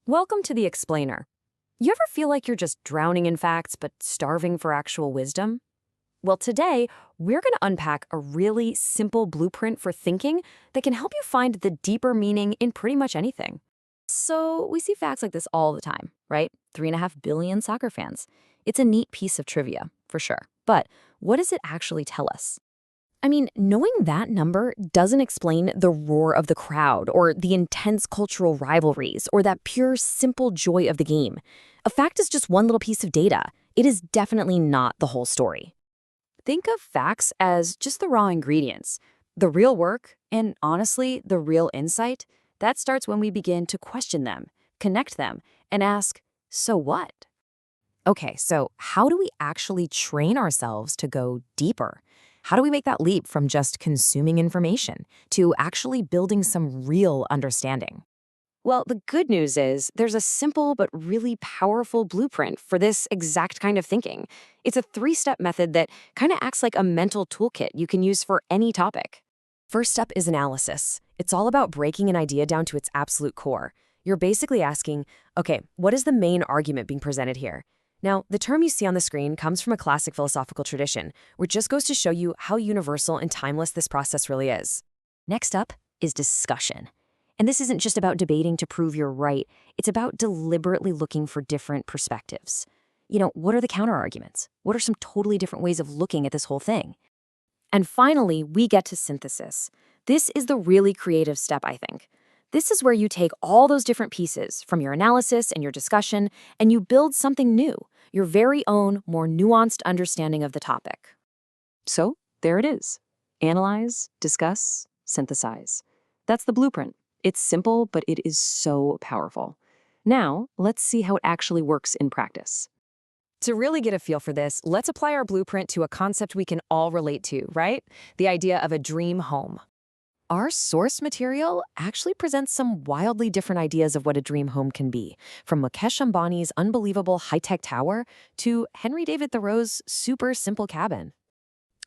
Welcome to The Explainer. You ever feel like you're just drowning in facts but starving for actual wisdom? Well, today, we're going to unpack a really simple blueprint for thinking that can help you find the deeper meaning in pretty much anything. So, we see facts like this all the time, right? 3.5 billion soccer fans. It's a neat piece of trivia, for sure. But what does it actually tell us? I mean, knowing that number doesn't explain the roar of the crowd or the intense cultural rivalries or that pure, simple joy of the game. A fact is just one little piece of data. It is definitely not the whole story. Think of facts as just the raw ingredients. The real work, and honestly, the real insight, that starts when we begin to question them, connect them, and ask, so what? Okay, so how do we actually train ourselves to go deeper? How do we make that leap from just consuming information to actually building some real understanding? Well, the good news is there's a simple but really powerful blueprint for this exact kind of thinking. It's a three-step method that kind of acts like a mental toolkit you can use for any topic. First step is analysis. It's all about breaking an idea down to its absolute core. You're basically asking, okay, what is the main argument being presented here? Now, the term you see on the screen comes from a classic philosophical tradition, which just goes to show you how universal and timeless this process really is. Next up is discussion. And this isn't just about debating to prove you're right, it's about deliberately looking for different perspectives. What are the counterarguments? What are some totally different ways of looking at this whole thing? And finally, we get to synthesis. This is the really creative step, I think. This is where you take all those different pieces from your analysis and your discussion, and you build something new, your very own, more nuanced understanding of the topic. So, there it is. Analyze, discuss, synthesize. That's the blueprint. It's simple, but it is so powerful. Now, let's see how it actually works in practice. To really get a feel for this, let's apply our blueprint to a concept we can all relate to, right? The idea of a dream home. Our source material actually presents some wildly different ideas of what a dream home can be, from Mukesh Ambani's unbelievable high-tech tower to Henry David Thoreau's super simple cabin.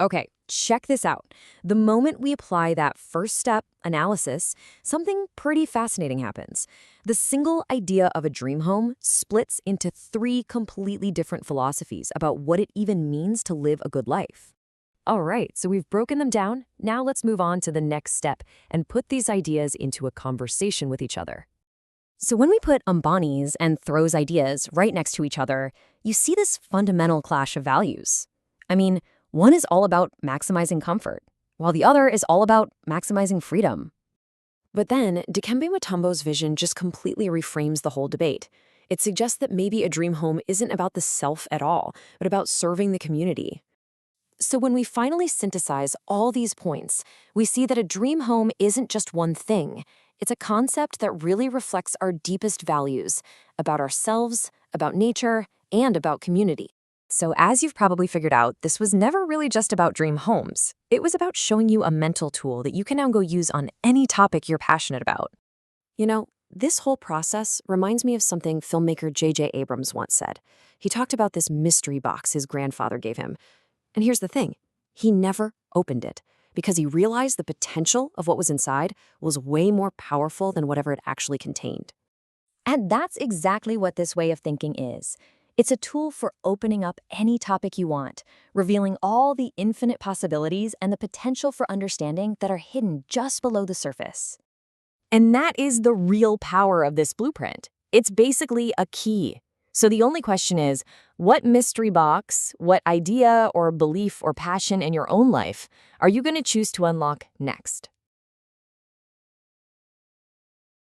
Okay, check this out. The moment we apply that first step, analysis, something pretty fascinating happens. The single idea of a dream home splits into three completely different philosophies about what it even means to live a good life. All right, so we've broken them down. Now let's move on to the next step and put these ideas into a conversation with each other. So when we put Ambani's and Thoreau's ideas right next to each other, you see this fundamental clash of values. I mean, one is all about maximizing comfort, while the other is all about maximizing freedom. But then, Dikembe Mutombo's vision just completely reframes the whole debate. It suggests that maybe a dream home isn't about the self at all, but about serving the community. So when we finally synthesize all these points, we see that a dream home isn't just one thing. It's a concept that really reflects our deepest values about ourselves, about nature, and about community. So as you've probably figured out, this was never really just about dream homes. It was about showing you a mental tool that you can now go use on any topic you're passionate about. This whole process reminds me of something filmmaker J.J. Abrams once said. He talked about this mystery box his grandfather gave him. And here's the thing, he never opened it because he realized the potential of what was inside was way more powerful than whatever it actually contained. And that's exactly what this way of thinking is. It's a tool for opening up any topic you want, revealing all the infinite possibilities and the potential for understanding that are hidden just below the surface. And that is the real power of this blueprint. It's basically a key. So the only question is, what mystery box, what idea or belief or passion in your own life are you going to choose to unlock next?